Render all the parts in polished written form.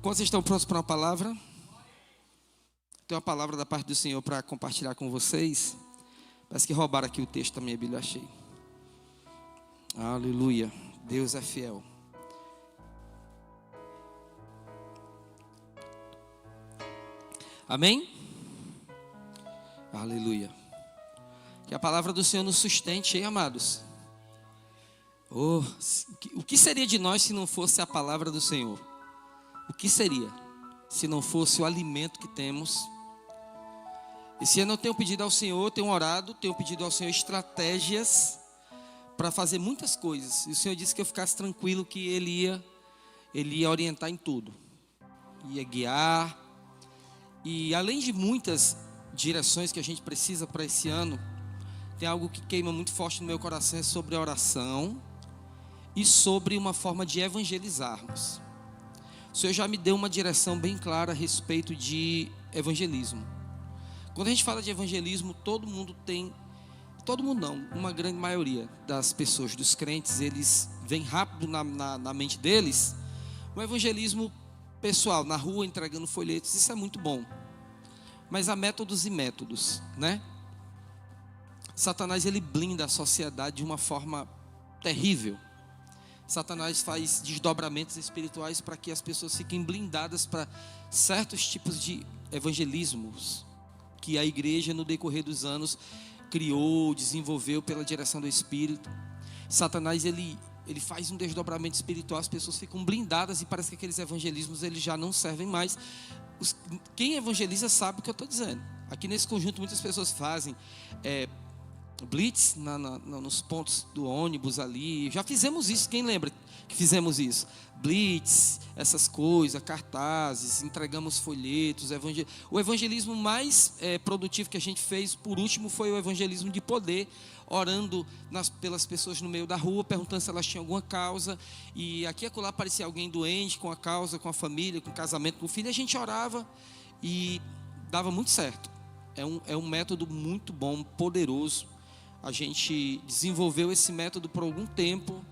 Quando vocês estão prontos para uma palavra? Tem uma palavra da parte do Senhor para compartilhar com vocês. Parece que roubaram aqui o texto da minha Bíblia, achei. Aleluia. Deus é fiel. Amém? Aleluia. Que a palavra do Senhor nos sustente, hein, amados? Oh, o que seria de nós se não fosse a palavra do Senhor? O que seria se não fosse o alimento que temos? Esse ano eu tenho pedido ao Senhor, tenho orado, tenho pedido ao Senhor estratégias para fazer muitas coisas. E o Senhor disse que eu ficasse tranquilo, que Ele ia orientar em tudo. Ia guiar. E além de muitas direções que a gente precisa para esse ano, tem algo que queima muito forte no meu coração, é sobre a oração e sobre uma forma de evangelizarmos. O Senhor já me deu uma direção bem clara a respeito de evangelismo. Quando a gente fala de evangelismo, todo mundo não, uma grande maioria das pessoas, dos crentes, eles vêm rápido na mente deles o evangelismo pessoal, na rua, entregando folhetos. Isso é muito bom, mas há métodos e métodos, né? Satanás, ele blinda a sociedade de uma forma terrível. Satanás faz desdobramentos espirituais para que as pessoas fiquem blindadas para certos tipos de evangelismos que a igreja, no decorrer dos anos, criou, desenvolveu pela direção do Espírito. Satanás, ele faz um desdobramento espiritual, as pessoas ficam blindadas e parece que aqueles evangelismos eles já não servem mais. Quem evangeliza sabe o que eu estou dizendo. Aqui nesse conjunto muitas pessoas fazem blitz nos pontos do ônibus ali. Já fizemos isso, quem lembra que fizemos isso? Blitz, essas coisas, cartazes, entregamos folhetos. O evangelismo mais produtivo que a gente fez, por último, foi o evangelismo de poder, orando pelas pessoas no meio da rua, perguntando se elas tinham alguma causa. E aqui e acolá aparecia alguém doente, com a causa, com a família, com o casamento, com o filho. A gente orava e dava muito certo. É um método muito bom, poderoso. A gente desenvolveu esse método por algum tempo.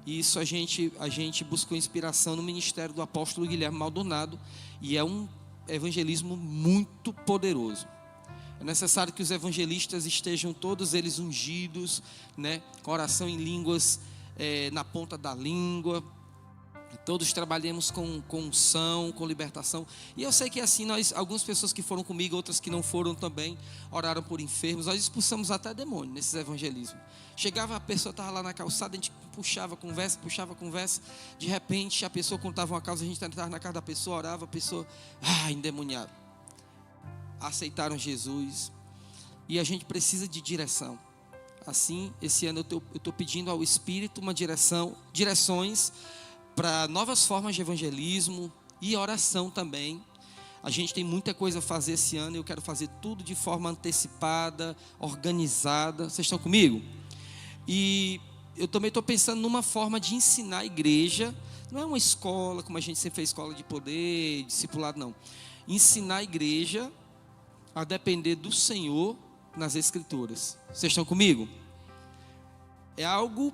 E isso a gente buscou inspiração no ministério do apóstolo Guilherme Maldonado. E é um evangelismo muito poderoso. É necessário que os evangelistas estejam todos eles ungidos, né? Com oração em línguas, na ponta da língua. Todos trabalhamos com unção, com libertação. E eu sei que assim, algumas pessoas que foram comigo, outras que não foram também, oraram por enfermos. Nós expulsamos até demônio nesses evangelismos. Chegava, a pessoa estava lá na calçada, a gente puxava conversa. De repente, a pessoa contava uma causa, a gente entrava na casa da pessoa, orava, a pessoa, endemoniada. Aceitaram Jesus. E a gente precisa de direção. Assim, esse ano eu estou pedindo ao Espírito direções para novas formas de evangelismo e oração também. A gente tem muita coisa a fazer esse ano e eu quero fazer tudo de forma antecipada, organizada. Vocês estão comigo? E eu também estou pensando numa forma de ensinar a igreja. Não é uma escola, como a gente sempre fez escola de poder, discipulado, não. Ensinar a igreja a depender do Senhor nas Escrituras. Vocês estão comigo? É algo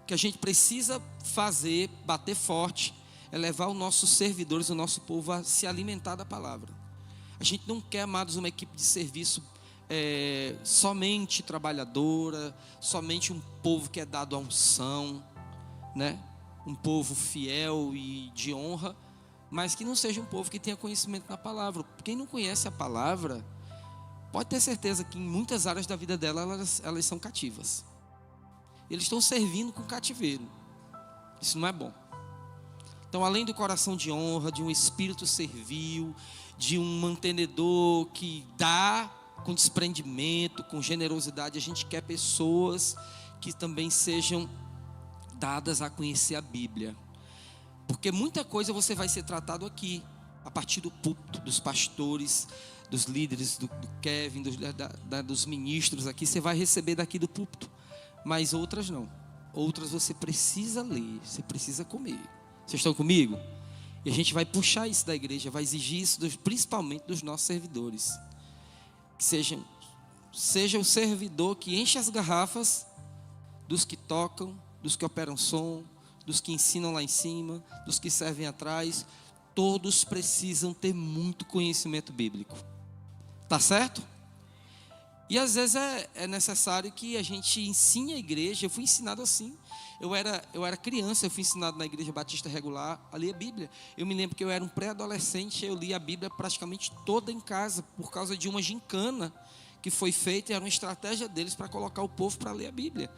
que a gente precisa fazer, bater forte, é levar os nossos servidores, o nosso povo a se alimentar da palavra. A gente não quer, amados, uma equipe de serviço somente trabalhadora, somente um povo que é dado à unção, né? Um povo fiel e de honra, mas que não seja um povo que tenha conhecimento na palavra. Quem não conhece a palavra, pode ter certeza que em muitas áreas da vida dela, elas são cativas. Eles estão servindo com cativeiro. Isso não é bom. Então, além do coração de honra, de um espírito servil, de um mantenedor que dá com desprendimento, com generosidade, a gente quer pessoas que também sejam dadas a conhecer a Bíblia. Porque muita coisa você vai ser tratado aqui, a partir do púlpito, dos pastores, dos líderes, do Kevin, dos ministros aqui, você vai receber daqui do púlpito. Mas outras não. Outras você precisa ler, você precisa comer. Vocês estão comigo? E a gente vai puxar isso da igreja, vai exigir isso principalmente dos nossos servidores. Que seja o servidor que enche as garrafas dos que tocam, dos que operam som, dos que ensinam lá em cima, dos que servem atrás. todos precisam ter muito conhecimento bíblico. Tá certo? E às vezes é necessário que a gente ensine a igreja. Eu fui ensinado assim. Eu era criança, eu fui ensinado na igreja batista regular a ler a Bíblia. Eu me lembro que eu era um pré-adolescente, eu li a Bíblia praticamente toda em casa, por causa de uma gincana que foi feita, e era uma estratégia deles para colocar o povo para ler a Bíblia.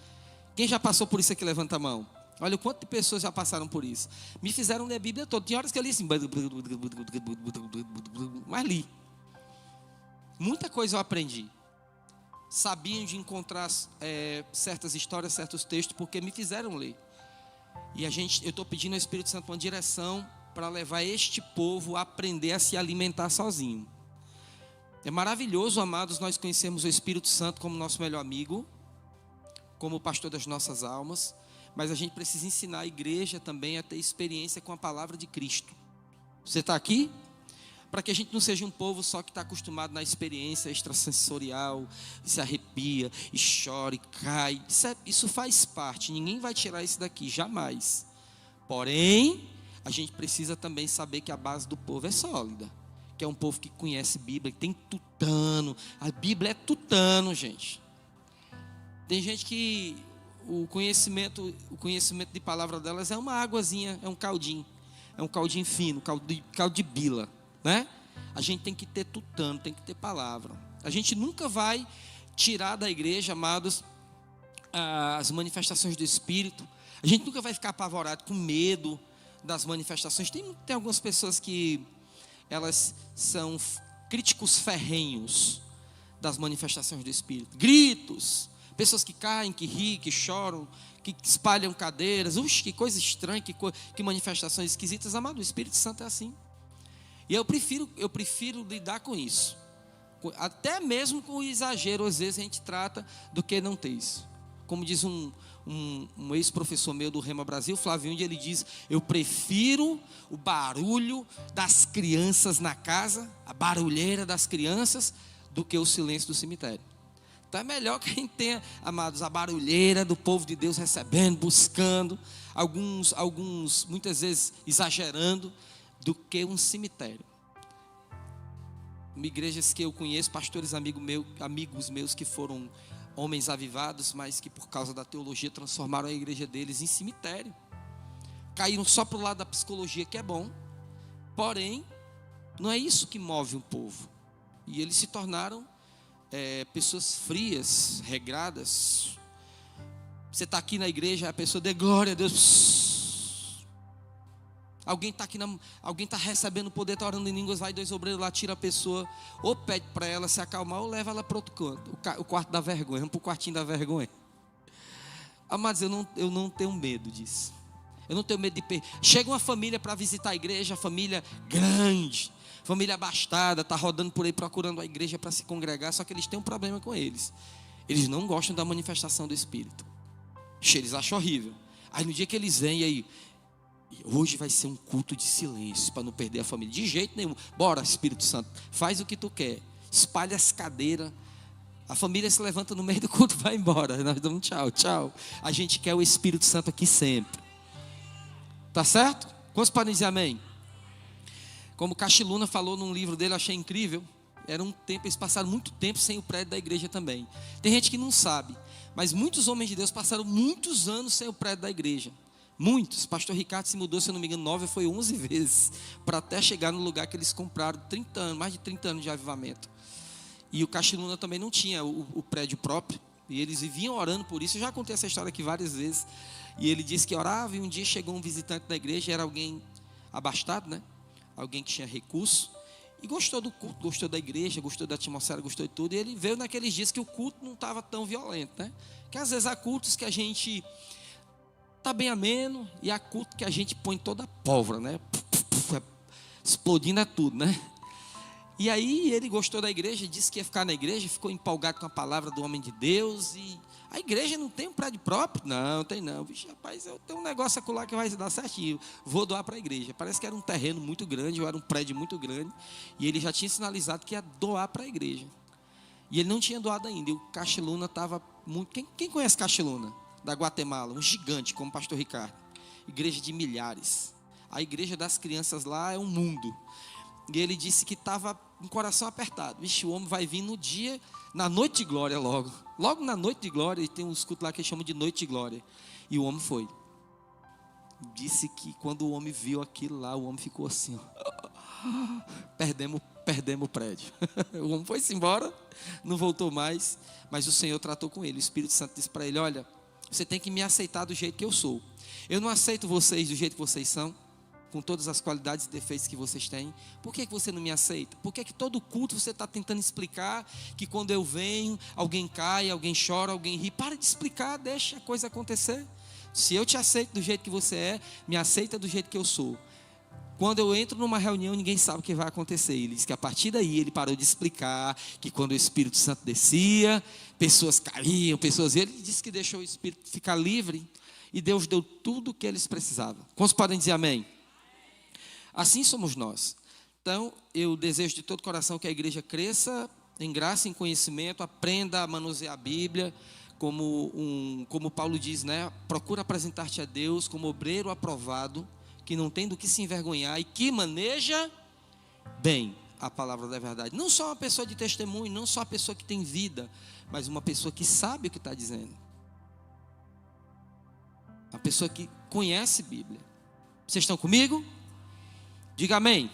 Quem já passou por isso aqui, levanta a mão. Olha o quanto de pessoas já passaram por isso. Me fizeram ler a Bíblia toda. Tinha horas que eu li assim, mas li. Muita coisa eu aprendi. Sabiam de encontrar certas histórias, certos textos, porque me fizeram ler. E eu estou pedindo ao Espírito Santo uma direção para levar este povo a aprender a se alimentar sozinho. É maravilhoso, amados, nós conhecemos o Espírito Santo como nosso melhor amigo, como o pastor das nossas almas, mas a gente precisa ensinar a igreja também a ter experiência com a palavra de Cristo. Você está aqui? Para que a gente não seja um povo só que está acostumado na experiência extrasensorial, se arrepia, e chora, e cai. Isso faz parte, ninguém vai tirar isso daqui, jamais. Porém, a gente precisa também saber que a base do povo é sólida. Que é um povo que conhece Bíblia, que tem tutano. A Bíblia é tutano, gente. Tem gente que o conhecimento de palavra delas é uma águazinha, é um caldinho fino, caldo de bila. Né? A gente tem que ter tutano, tem que ter palavra. A gente nunca vai tirar da igreja, amados, as manifestações do Espírito. A gente nunca vai ficar apavorado, com medo das manifestações. Tem algumas pessoas que elas são críticos ferrenhos das manifestações do Espírito. Gritos, pessoas que caem, que riem, que choram, que espalham cadeiras. Que coisa estranha, que manifestações esquisitas. Amado, o Espírito Santo é assim. E eu prefiro lidar com isso. Até mesmo com o exagero, às vezes a gente trata do que não ter isso. Como diz um ex-professor meu do Rema Brasil, Flavinho, onde ele diz: eu prefiro o barulho das crianças na casa, a barulheira das crianças, do que o silêncio do cemitério. Então é melhor que a gente tenha, amados, a barulheira do povo de Deus recebendo, buscando, alguns muitas vezes exagerando, do que um cemitério. Igrejas que eu conheço, pastores amigos meus que foram homens avivados, mas que por causa da teologia transformaram a igreja deles em cemitério. Caíram só para o lado da psicologia, que é bom, porém, não é isso que move um povo. E eles se tornaram pessoas frias, regradas. Você está aqui na igreja, a pessoa dê glória a Deus. Alguém está recebendo o poder, está orando em línguas, vai 2 obreiros lá, tira a pessoa, ou pede para ela se acalmar, ou leva ela para outro canto, o quarto da vergonha, vamos para o quartinho da vergonha. Amados, eu não tenho medo disso. Eu não tenho medo de perder. Chega uma família para visitar a igreja, família grande, família abastada, está rodando por aí procurando a igreja para se congregar, só que eles têm um problema com eles. Eles não gostam da manifestação do Espírito. Eles acham horrível. Aí no dia que eles vêm, aí, hoje vai ser um culto de silêncio, para não perder a família. De jeito nenhum. Bora, Espírito Santo, faz o que tu quer. Espalha as cadeiras. A família se levanta no meio do culto e vai embora. Nós damos tchau, tchau. A gente quer o Espírito Santo aqui sempre. Tá certo? Quantos podem dizer amém? Como Cachiluna falou num livro dele, eu achei incrível. Era um tempo, eles passaram muito tempo sem o prédio da igreja também. Tem gente que não sabe, mas muitos homens de Deus passaram muitos anos sem o prédio da igreja. Muitos. Pastor Ricardo se mudou, se eu não me engano, 9 foi 11 vezes, para até chegar no lugar que eles compraram, 30 anos, mais de 30 anos de avivamento. E o Cachiluna também não tinha o prédio próprio, e eles viviam orando por isso. Eu já contei essa história aqui várias vezes. E ele disse que orava, e um dia chegou um visitante da igreja, era alguém abastado, né? Alguém que tinha recurso, e gostou do culto, gostou da igreja, gostou da atmosfera, gostou de tudo. E ele veio naqueles dias que o culto não estava tão violento, né? Que às vezes há cultos que a gente está bem ameno, e há culto que a gente põe toda a pólvora, né? Explodindo é tudo, né? E aí ele gostou da igreja, disse que ia ficar na igreja, ficou empolgado com a palavra do homem de Deus. E a igreja não tem um prédio próprio? Não, tem não. Vixe, rapaz, eu tenho um negócio acolá que vai dar certinho, vou doar para a igreja. Parece que era um terreno muito grande, ou era um prédio muito grande, e ele já tinha sinalizado que ia doar para a igreja. E ele não tinha doado ainda, e o Cachiluna estava muito... Quem conhece Cachiluna? Da Guatemala, um gigante como o pastor Ricardo. Igreja de milhares. A igreja das crianças lá é um mundo. E ele disse que estava com o coração apertado. Vixe, o homem vai vir no dia, na noite de glória logo. Logo na noite de glória, e tem um escudo lá que eles chamam de noite de glória. E o homem foi. Disse que quando o homem viu aquilo lá, o homem ficou assim, ó. Perdemos o prédio. O homem foi-se embora, não voltou mais, mas o Senhor tratou com ele. O Espírito Santo disse para ele: olha, você tem que me aceitar do jeito que eu sou. Eu não aceito vocês do jeito que vocês são, com todas as qualidades e defeitos que vocês têm. Por que você não me aceita? Por que todo culto você está tentando explicar que quando eu venho, alguém cai, alguém chora, alguém ri? Para de explicar, deixa a coisa acontecer. Se eu te aceito do jeito que você é, me aceita do jeito que eu sou. Quando eu entro numa reunião, ninguém sabe o que vai acontecer. Ele disse que a partir daí ele parou de explicar que quando o Espírito Santo descia, pessoas caíam, ele disse que deixou o Espírito ficar livre e Deus deu tudo o que eles precisavam. Quantos podem dizer amém? Assim somos nós. Então, eu desejo de todo coração que a igreja cresça em graça e em conhecimento, aprenda a manusear a Bíblia, como Paulo diz, né? Procura apresentar-te a Deus como obreiro aprovado, que não tem do que se envergonhar e que maneja bem a palavra da verdade. Não só uma pessoa de testemunho, não só uma pessoa que tem vida, mas uma pessoa que sabe o que está dizendo. Uma pessoa que conhece Bíblia. Vocês estão comigo? Diga amém.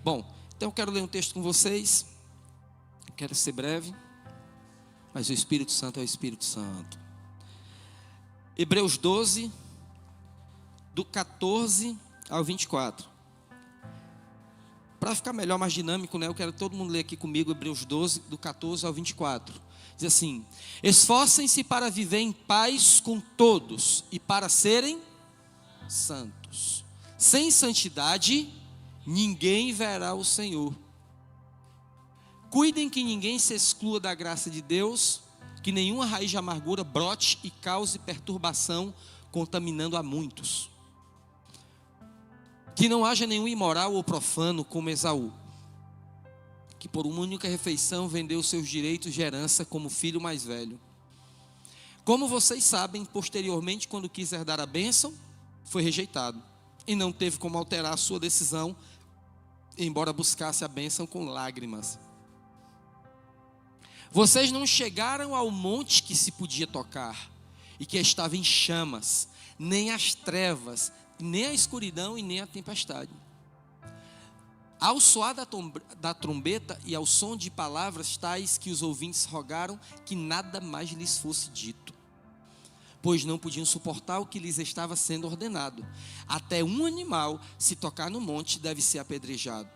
Bom, então eu quero ler um texto com vocês. Quero ser breve, mas o Espírito Santo é o Espírito Santo. Hebreus 12, do 14 ao 24. Para ficar melhor, mais dinâmico, né? Eu quero todo mundo ler aqui comigo Hebreus 12, do 14 ao 24. Diz assim: esforcem-se para viver em paz com todos e para serem santos. Sem santidade, ninguém verá o Senhor. Cuidem que ninguém se exclua da graça de Deus, que nenhuma raiz de amargura brote e cause perturbação, contaminando a muitos. Que não haja nenhum imoral ou profano como Esaú, que por uma única refeição vendeu seus direitos de herança como filho mais velho. Como vocês sabem, posteriormente, quando quis herdar a bênção, foi rejeitado e não teve como alterar a sua decisão, embora buscasse a bênção com lágrimas. Vocês não chegaram ao monte que se podia tocar e que estava em chamas, nem as trevas, nem a escuridão e nem a tempestade. Ao soar da trombeta e ao som de palavras tais que os ouvintes rogaram que nada mais lhes fosse dito, pois não podiam suportar o que lhes estava sendo ordenado. Até um animal, se tocar no monte, deve ser apedrejado.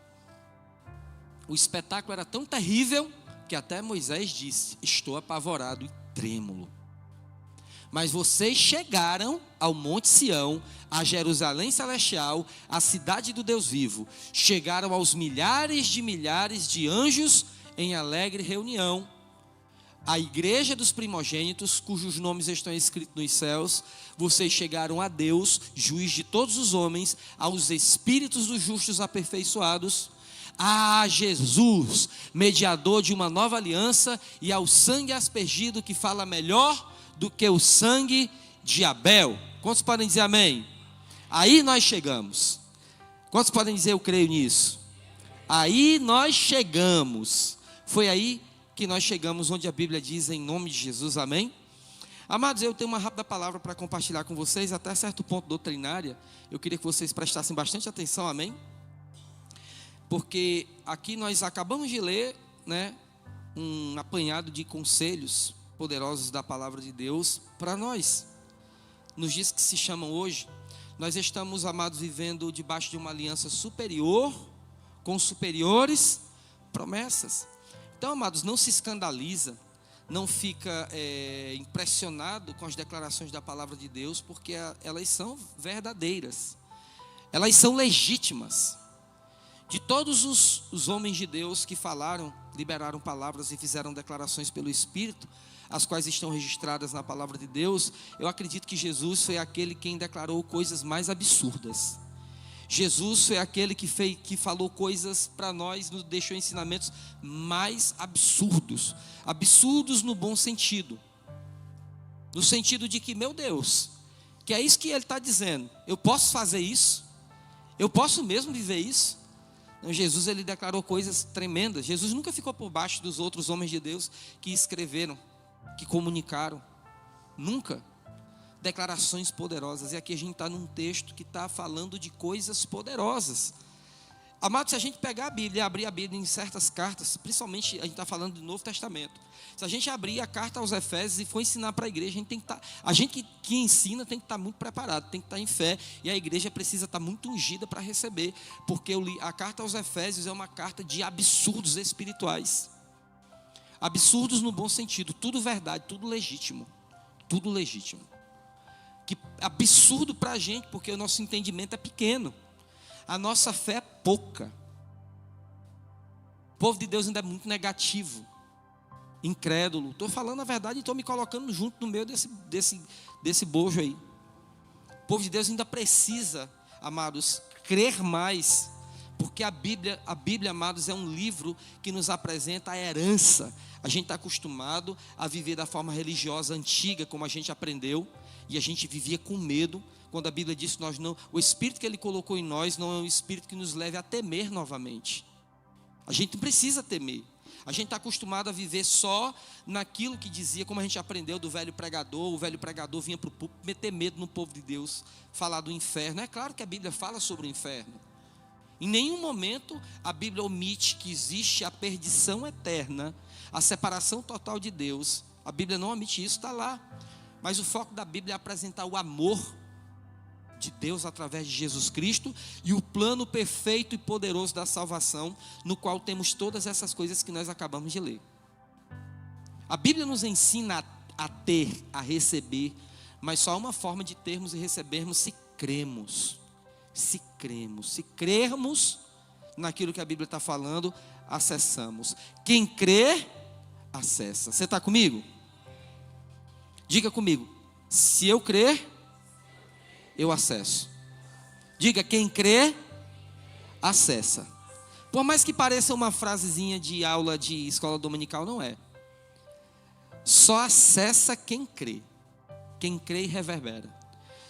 O espetáculo era tão terrível que até Moisés disse: estou apavorado e trêmulo. Mas vocês chegaram ao Monte Sião, a Jerusalém Celestial, a cidade do Deus vivo. Chegaram aos milhares de anjos em alegre reunião. A igreja dos primogênitos, cujos nomes estão escritos nos céus. Vocês chegaram a Deus, juiz de todos os homens, aos espíritos dos justos aperfeiçoados, a Jesus, mediador de uma nova aliança, e ao sangue aspergido que fala melhor do que o sangue de Abel. Quantos podem dizer amém? Aí nós chegamos. Quantos podem dizer eu creio nisso? Aí nós chegamos. Foi aí que nós chegamos onde a Bíblia diz em nome de Jesus, amém? Amados, eu tenho uma rápida palavra para compartilhar com vocês, até certo ponto doutrinária. Eu queria que vocês prestassem bastante atenção, amém? Porque aqui nós acabamos de ler, né, um apanhado de conselhos poderosos da palavra de Deus para nós. Nos dias que se chamam hoje, nós estamos, amados, vivendo debaixo de uma aliança superior, com superiores promessas. Então, amados, não se escandaliza, não fica impressionado com as declarações da palavra de Deus, porque elas são verdadeiras, elas são legítimas. De todos os homens de Deus que falaram, liberaram palavras e fizeram declarações pelo Espírito, as quais estão registradas na palavra de Deus, eu acredito que Jesus foi aquele quem declarou coisas mais absurdas. Jesus foi aquele que falou coisas para nós, nos deixou ensinamentos mais absurdos. Absurdos no bom sentido. No sentido de que, meu Deus, que é isso que ele está dizendo. Eu posso fazer isso? Eu posso mesmo viver isso? Não, Jesus, ele declarou coisas tremendas. Jesus nunca ficou por baixo dos outros homens de Deus que escreveram, que comunicaram. Nunca. Declarações poderosas. E aqui a gente está num texto que está falando de coisas poderosas. Amado, se a gente pegar a Bíblia e abrir a Bíblia em certas cartas, principalmente a gente está falando do Novo Testamento. Se a gente abrir a carta aos Efésios e for ensinar para a igreja, a gente tem que estar, a gente que ensina tem que estar muito preparado, tem que estar em fé, e a igreja precisa estar muito ungida para receber, porque a carta aos Efésios é uma carta de absurdos espirituais. Absurdos no bom sentido, tudo verdade, tudo legítimo. Tudo legítimo. Que absurdo para a gente, porque o nosso entendimento é pequeno. A nossa fé é pouca. O povo de Deus ainda é muito negativo, incrédulo. Estou falando a verdade e estou me colocando junto no meio desse bojo aí. O povo de Deus ainda precisa, amados, crer mais, porque a Bíblia, amados, é um livro que nos apresenta a herança. A gente está acostumado a viver da forma religiosa antiga, como a gente aprendeu, e a gente vivia com medo. Quando a Bíblia diz que o Espírito que Ele colocou em nós não é um Espírito que nos leve a temer novamente. A gente não precisa temer. A gente está acostumado a viver só naquilo que dizia, como a gente aprendeu do velho pregador. O velho pregador vinha para o púlpito meter medo no povo de Deus, falar do inferno. É claro que a Bíblia fala sobre o inferno. Em nenhum momento a Bíblia omite que existe a perdição eterna, a separação total de Deus. A Bíblia não omite isso, está lá. Mas o foco da Bíblia é apresentar o amor de Deus através de Jesus Cristo e o plano perfeito e poderoso da salvação, no qual temos todas essas coisas que nós acabamos de ler. A Bíblia nos ensina a ter, a receber, mas só há uma forma de termos e recebermos se cremos. Se cremos, se crermos naquilo que a Bíblia está falando, acessamos. Quem crê, acessa. Você está comigo? Diga comigo, se eu crer, eu acesso. Diga, quem crê, acessa. Por mais que pareça uma frasezinha de aula de escola dominical, não é. Só acessa quem crê. Quem crê e reverbera.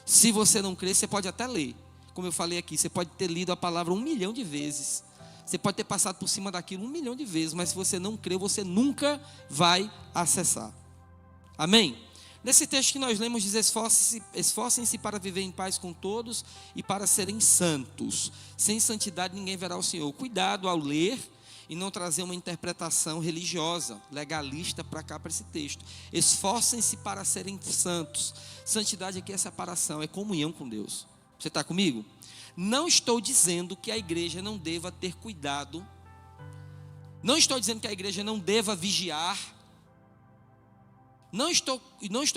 Se você não crê, você pode até ler. Como eu falei aqui, você pode ter lido a palavra 1 milhão de vezes. Você pode ter passado por cima daquilo 1 milhão de vezes. Mas se você não crê, você nunca vai acessar. Amém? Nesse texto que nós lemos diz: esforcem-se para viver em paz com todos e para serem santos. Sem santidade ninguém verá o Senhor. Cuidado ao ler e não trazer uma interpretação religiosa, legalista para cá, para esse texto. Esforcem-se para serem santos. Santidade aqui é separação, é comunhão com Deus. Você está comigo? Não estou dizendo que a igreja não deva ter cuidado. Não estou dizendo que a igreja não deva vigiar. Não estou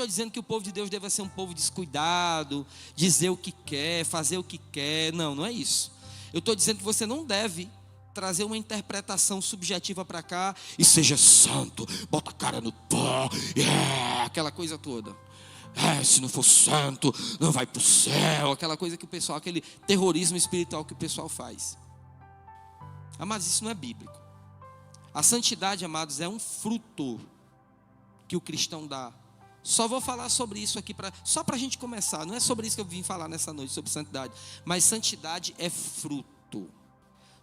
dizendo que o povo de Deus deva ser um povo descuidado, dizer o que quer, fazer o que quer. Não é isso. Eu estou dizendo que você não deve trazer uma interpretação subjetiva para cá e seja santo, bota a cara no pó, aquela coisa toda. Se não for santo, não vai para o céu, aquela coisa que o pessoal, aquele terrorismo espiritual que o pessoal faz. Amados, isso não é bíblico. A santidade, amados, é um fruto que o cristão dá. Só vou falar sobre isso aqui, só para a gente começar. Não é sobre isso que eu vim falar nessa noite, sobre santidade. Mas santidade é fruto,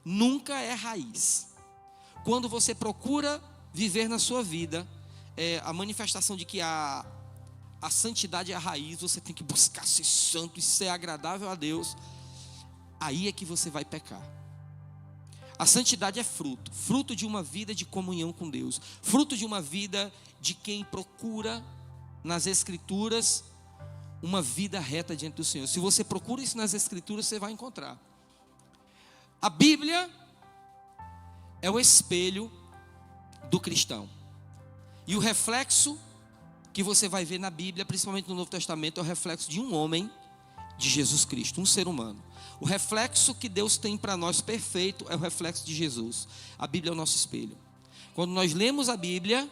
nunca é raiz. Quando você procura viver na sua vida a manifestação de que a santidade é a raiz, você tem que buscar ser santo e ser agradável a Deus, aí é que você vai pecar. A santidade é fruto de uma vida de comunhão com Deus, fruto de uma vida de quem procura nas Escrituras uma vida reta diante do Senhor. Se você procura isso nas Escrituras, você vai encontrar. A Bíblia é o espelho do cristão, e o reflexo que você vai ver na Bíblia, principalmente no Novo Testamento, é o reflexo de um homem, de Jesus Cristo, um ser humano. O reflexo que Deus tem para nós perfeito é o reflexo de Jesus. A Bíblia é o nosso espelho. Quando nós lemos a Bíblia,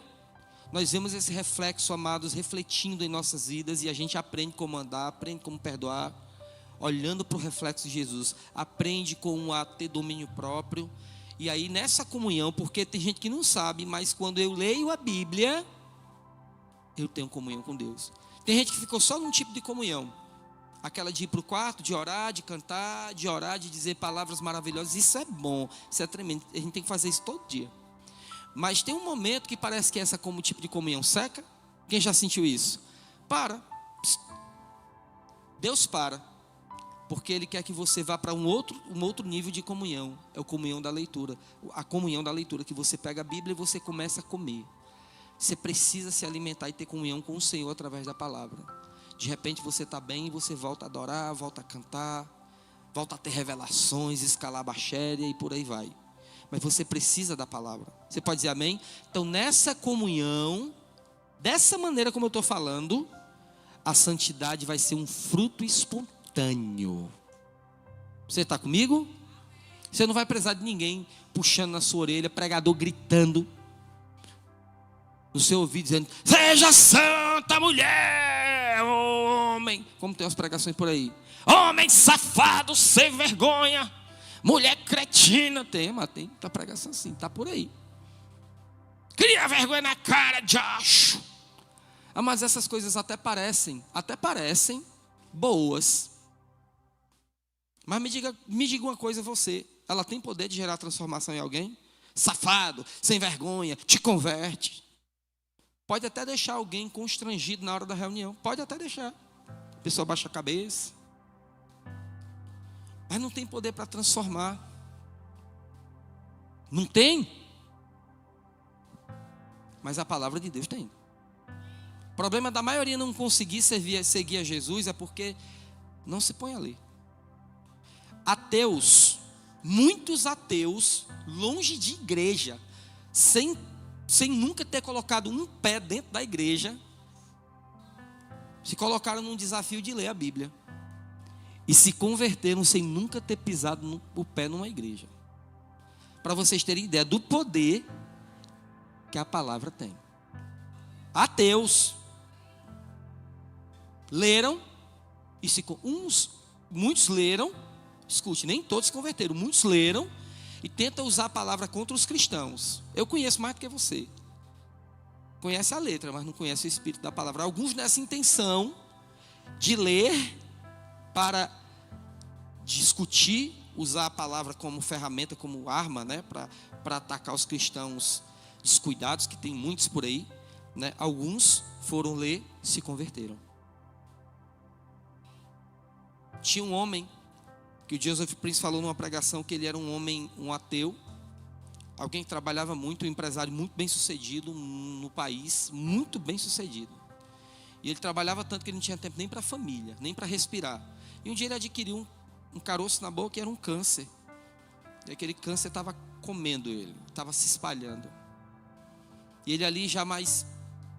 nós vemos esse reflexo, amados, refletindo em nossas vidas, e a gente aprende como andar, aprende como perdoar, olhando para o reflexo de Jesus, aprende como a ter domínio próprio. E aí nessa comunhão, porque tem gente que não sabe, mas quando eu leio a Bíblia, eu tenho comunhão com Deus. Tem gente que ficou só num tipo de comunhão. Aquela de ir para o quarto, de orar, de cantar, de orar, de dizer palavras maravilhosas. Isso é bom, isso é tremendo. A gente tem que fazer isso todo dia. Mas tem um momento que parece que essa como tipo de comunhão seca. Quem já sentiu isso? Para. Deus para. Porque Ele quer que você vá para um outro nível de comunhão. É a comunhão da leitura. A comunhão da leitura, que você pega a Bíblia e você começa a comer. Você precisa se alimentar e ter comunhão com o Senhor através da palavra. De repente você está bem e você volta a adorar, volta a cantar, volta a ter revelações, escalar a baxéria e por aí vai. Mas você precisa da palavra. Você pode dizer amém? Então nessa comunhão, dessa maneira como eu estou falando, a santidade vai ser um fruto espontâneo. Você está comigo? Você não vai precisar de ninguém puxando na sua orelha, pregador gritando no seu ouvido, dizendo: seja santa, mulher, homem. Como tem as pregações por aí: homem safado, sem vergonha, mulher cretina. Tem tá pregação assim, tá por aí. Cria vergonha na cara de acho. Mas essas coisas até parecem boas. Mas me diga uma coisa, você, ela tem poder de gerar transformação em alguém? Safado, sem vergonha, te converte. Pode até deixar alguém constrangido na hora da reunião. Pode até deixar. A pessoa baixa a cabeça. Mas não tem poder para transformar. Não tem. Mas a palavra de Deus tem. O problema da maioria não conseguir seguir a Jesus é porque não se põe a ler. Ateus, muitos ateus, longe de igreja, sem nunca ter colocado um pé dentro da igreja, se colocaram num desafio de ler a Bíblia. E se converteram sem nunca ter pisado o pé numa igreja. Para vocês terem ideia do poder que a palavra tem. Ateus leram, e muitos leram, escute, nem todos se converteram, muitos leram e tentam usar a palavra contra os cristãos. Eu conheço mais do que você. Conhece a letra, mas não conhece o espírito da palavra. Alguns nessa intenção de ler para discutir, usar a palavra como ferramenta, como arma, né, para atacar os cristãos descuidados, que tem muitos por aí, né? Alguns foram ler e se converteram. Tinha um homem que o Joseph Prince falou numa pregação que ele era um homem, um ateu, alguém que trabalhava muito, um empresário muito bem sucedido no país, muito bem sucedido. E ele trabalhava tanto que ele não tinha tempo nem para a família, nem para respirar. E um dia ele adquiriu um caroço na boca que era um câncer. E aquele câncer estava comendo ele, estava se espalhando. E ele ali já mais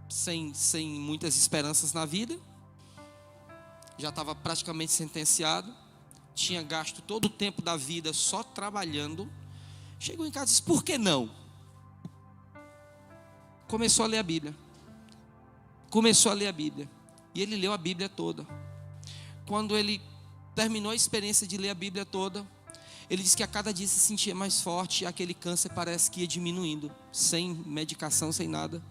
sem muitas esperanças na vida, já estava praticamente sentenciado, tinha gasto todo o tempo da vida só trabalhando. Chegou em casa e disse: por que não? Começou a ler a Bíblia. E ele leu a Bíblia toda. Quando ele terminou a experiência de ler a Bíblia toda, ele disse que a cada dia se sentia mais forte, e aquele câncer parece que ia diminuindo, sem medicação, sem nada.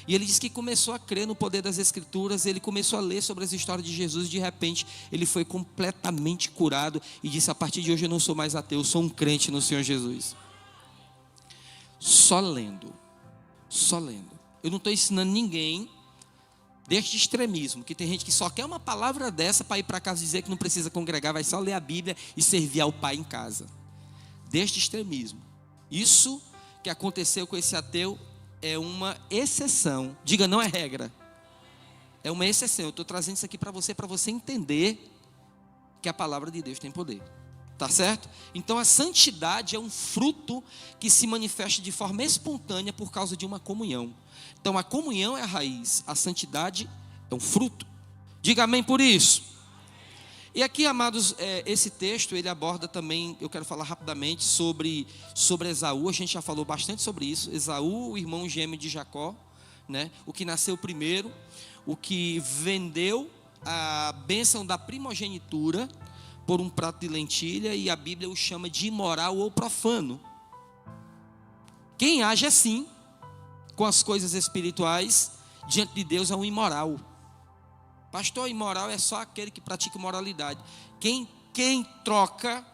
E ele disse que começou a crer no poder das Escrituras, ele começou a ler sobre as histórias de Jesus, e de repente ele foi completamente curado, e disse: a partir de hoje eu não sou mais ateu, eu sou um crente no Senhor Jesus. Só lendo. Eu não estou ensinando ninguém deste extremismo, que tem gente que só quer uma palavra dessa para ir para casa dizer que não precisa congregar, vai só ler a Bíblia e servir ao Pai em casa. Deste extremismo. Isso que aconteceu com esse ateu é uma exceção. Diga, não é regra. É uma exceção. Eu estou trazendo isso aqui para você entender que a palavra de Deus tem poder. Tá certo? Então a santidade é um fruto que se manifesta de forma espontânea por causa de uma comunhão. Então a comunhão é a raiz, a santidade é um fruto. Diga amém por isso. E aqui, amados, esse texto ele aborda também, eu quero falar rapidamente sobre Esaú. A gente já falou bastante sobre isso. Esaú, o irmão gêmeo de Jacó, né? O que nasceu primeiro, o que vendeu a bênção da primogenitura por um prato de lentilha, e a Bíblia o chama de imoral ou profano. Quem age assim com as coisas espirituais diante de Deus é um imoral. Pastor, imoral é só aquele que pratica imoralidade. Quem troca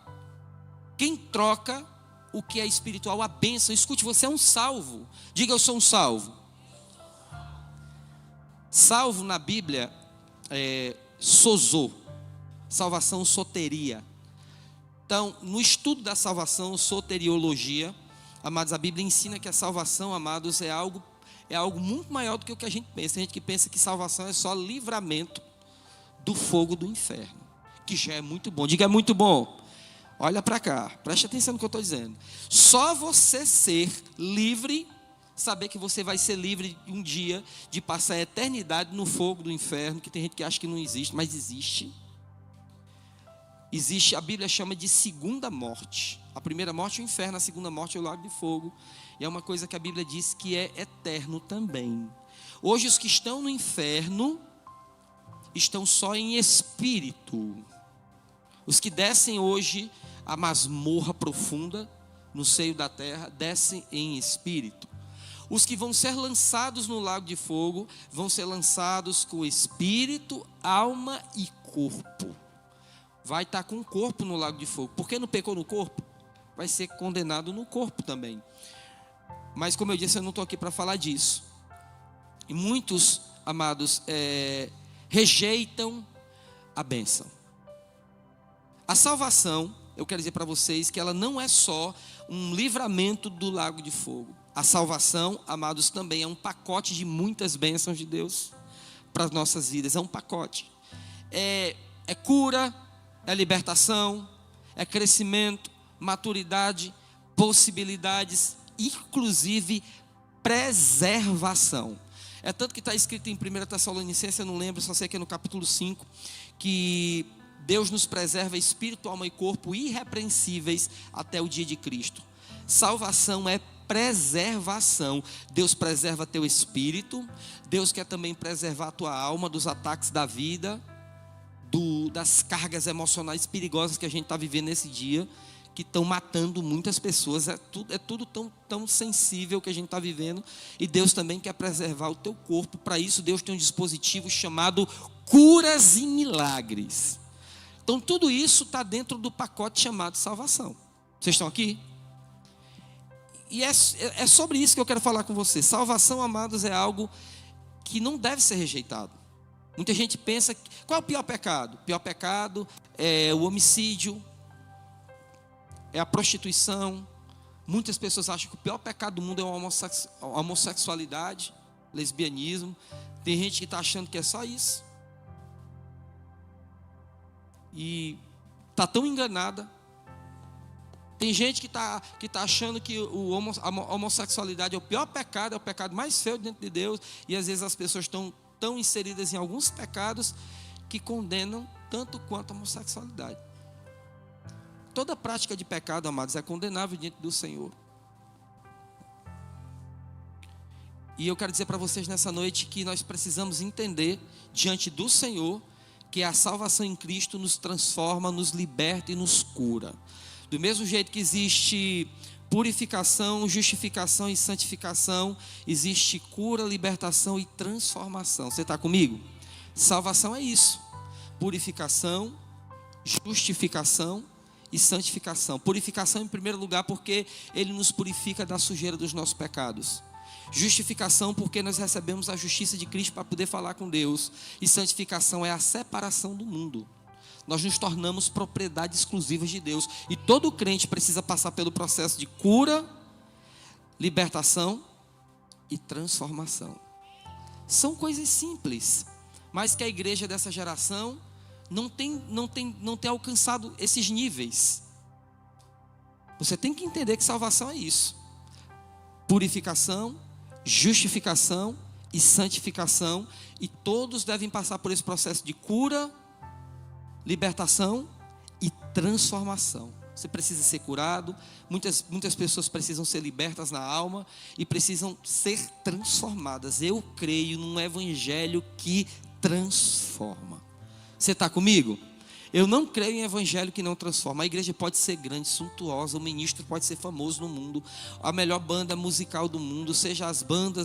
o que é espiritual, a bênção. Escute, você é um salvo. Diga, eu sou um salvo. Salvo na Bíblia é sozo, salvação, soteria. Então, no estudo da salvação, soteriologia, amados, a Bíblia ensina que a salvação, amados, é algo muito maior do que o que a gente pensa. Tem gente que pensa que salvação é só livramento do fogo do inferno, que já é muito bom. Diga, é muito bom. Olha para cá, preste atenção no que eu estou dizendo. Só você ser livre, saber que você vai ser livre um dia de passar a eternidade no fogo do inferno, que tem gente que acha que não existe, mas existe. Existe, a Bíblia chama de segunda morte. A primeira morte é o inferno, a segunda morte é o lago de fogo. E é uma coisa que a Bíblia diz que é eterno também. Hoje os que estão no inferno estão só em espírito. Os que descem hoje a masmorra profunda no seio da terra, descem em espírito. Os que vão ser lançados no lago de fogo vão ser lançados com espírito, alma e corpo. Vai estar com o corpo no lago de fogo. Por que não pecou no corpo? Vai ser condenado no corpo também. Mas como eu disse, eu não estou aqui para falar disso. E muitos, amados, rejeitam a bênção. A salvação, eu quero dizer para vocês que ela não é só um livramento do lago de fogo. A salvação, amados, também é um pacote de muitas bênçãos de Deus para as nossas vidas. É um pacote. É cura, é libertação, é crescimento, maturidade, possibilidades, inclusive preservação. É tanto que está escrito em 1 Tessalonicenses, eu não lembro, só sei que é no capítulo 5, que Deus nos preserva espírito, alma e corpo irrepreensíveis até o dia de Cristo. Salvação é preservação. Deus preserva teu espírito, Deus quer também preservar a tua alma dos ataques da vida, das cargas emocionais perigosas que a gente está vivendo nesse dia, que estão matando muitas pessoas. É tudo tão sensível que a gente está vivendo. E Deus também quer preservar o teu corpo. Para isso Deus tem um dispositivo chamado curas e milagres. Então tudo isso está dentro do pacote chamado salvação. Vocês estão aqui? E é sobre isso que eu quero falar com vocês. Salvação, amados, é algo que não deve ser rejeitado. Muita gente pensa, qual é o pior pecado? O pior pecado é o homicídio, é a prostituição. Muitas pessoas acham que o pior pecado do mundo é a homossexualidade, lesbianismo. Tem gente que está achando que é só isso. E está tão enganada. Tem gente que está achando que a homossexualidade é o pior pecado, é o pecado mais feio dentro de Deus. E às vezes as pessoas estão tão inseridas em alguns pecados que condenam tanto quanto a homossexualidade. Toda prática de pecado, amados, é condenável diante do Senhor. E eu quero dizer para vocês nessa noite que nós precisamos entender diante do Senhor que a salvação em Cristo nos transforma, nos liberta e nos cura. Do mesmo jeito que existe purificação, justificação e santificação, existe cura, libertação e transformação. Você está comigo? Salvação é isso: purificação, justificação e santificação. Purificação em primeiro lugar porque Ele nos purifica da sujeira dos nossos pecados. Justificação porque nós recebemos a justiça de Cristo para poder falar com Deus. E santificação é a separação do mundo. Nós nos tornamos propriedade exclusiva de Deus. E todo crente precisa passar pelo processo de cura, libertação e transformação. São coisas simples, mas que a igreja dessa geração não tem alcançado esses níveis. Você tem que entender que salvação é isso: purificação, justificação e santificação. E todos devem passar por esse processo de cura, libertação e transformação. Você precisa ser curado. Muitas pessoas precisam ser libertas na alma e precisam ser transformadas. Eu creio num evangelho que transforma. Você está comigo? Eu não creio em evangelho que não transforma. A igreja pode ser grande, suntuosa, o ministro pode ser famoso no mundo, a melhor banda musical do mundo, seja as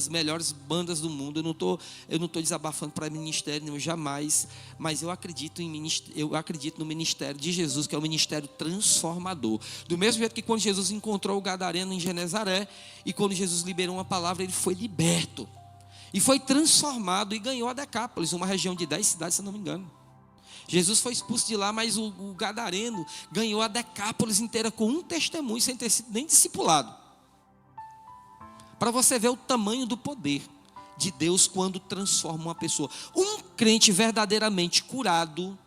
melhores bandas do mundo. Eu não tô desabafando para ministério nenhum, jamais. Mas eu acredito no ministério de Jesus, que é um ministério transformador. Do mesmo jeito que quando Jesus encontrou o gadareno em Genezaré, e quando Jesus liberou uma palavra, ele foi liberto. E foi transformado e ganhou a Decápolis, uma região de 10 cidades, se eu não me engano. Jesus foi expulso de lá, mas o gadareno ganhou a Decápolis inteira com um testemunho, sem ter sido nem discipulado. Para você ver o tamanho do poder de Deus quando transforma uma pessoa. Um crente verdadeiramente curado,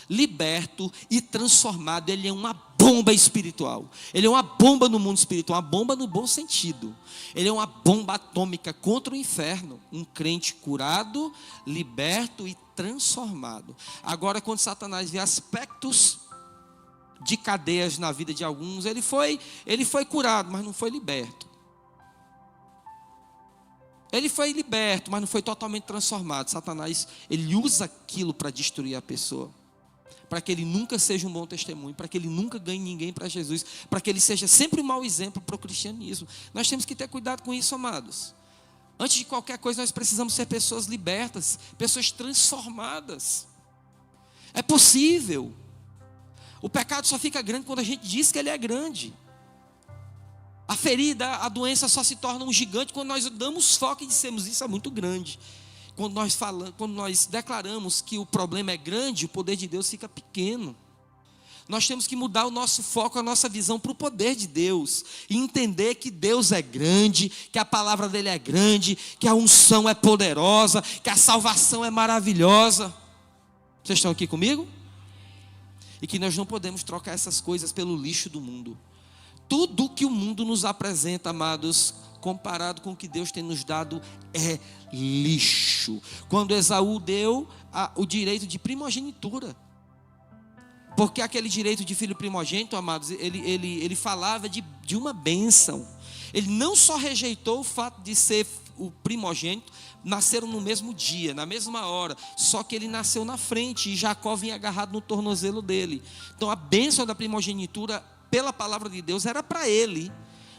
liberto e transformado, ele é uma bomba espiritual. Ele é uma bomba no mundo espiritual, uma bomba no bom sentido. Ele é uma bomba atômica contra o inferno. Um crente curado, liberto e transformado. Agora, quando Satanás vê aspectos de cadeias na vida de alguns, ele foi curado, mas não foi liberto. Ele foi liberto, mas não foi totalmente transformado. Satanás, ele usa aquilo para destruir a pessoa, para que ele nunca seja um bom testemunho, para que ele nunca ganhe ninguém para Jesus, para que ele seja sempre um mau exemplo para o cristianismo. Nós temos que ter cuidado com isso, amados. Antes de qualquer coisa, nós precisamos ser pessoas libertas, pessoas transformadas. É possível. O pecado só fica grande quando a gente diz que ele é grande. A ferida, a doença só se torna um gigante quando nós damos foco e dissemos: isso é muito grande. Quando nós declaramos que o problema é grande, o poder de Deus fica pequeno. Nós temos que mudar o nosso foco, a nossa visão para o poder de Deus. E entender que Deus é grande, que a palavra dele é grande, que a unção é poderosa, que a salvação é maravilhosa. Vocês estão aqui comigo? E que nós não podemos trocar essas coisas pelo lixo do mundo. Tudo que o mundo nos apresenta, amados, comparado com o que Deus tem nos dado, é lixo. Quando Esaú deu o direito de primogenitura, porque aquele direito de filho primogênito, amados, ele falava de uma bênção. Ele não só rejeitou o fato de ser o primogênito, nasceram no mesmo dia, na mesma hora, só que ele nasceu na frente e Jacó vinha agarrado no tornozelo dele. Então a bênção da primogenitura, pela palavra de Deus, era para ele.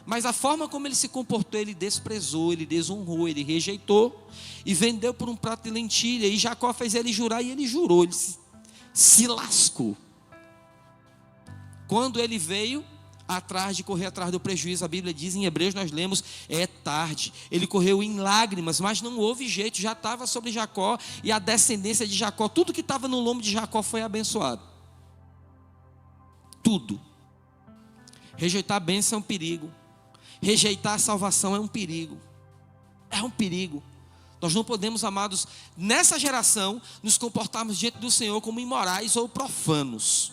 Mas a forma como ele se comportou, ele desprezou, ele desonrou, ele rejeitou e vendeu por um prato de lentilha. E Jacó fez ele jurar e ele jurou, ele se lascou. Quando ele veio correr atrás do prejuízo, a Bíblia diz, em Hebreus nós lemos, é tarde. Ele correu em lágrimas, mas não houve jeito, já estava sobre Jacó e a descendência de Jacó. Tudo que estava no lombo de Jacó foi abençoado. Tudo. Rejeitar a bênção é um perigo. Rejeitar a salvação é um perigo. É um perigo. Nós não podemos, amados, nessa geração, nos comportarmos diante do Senhor como imorais ou profanos.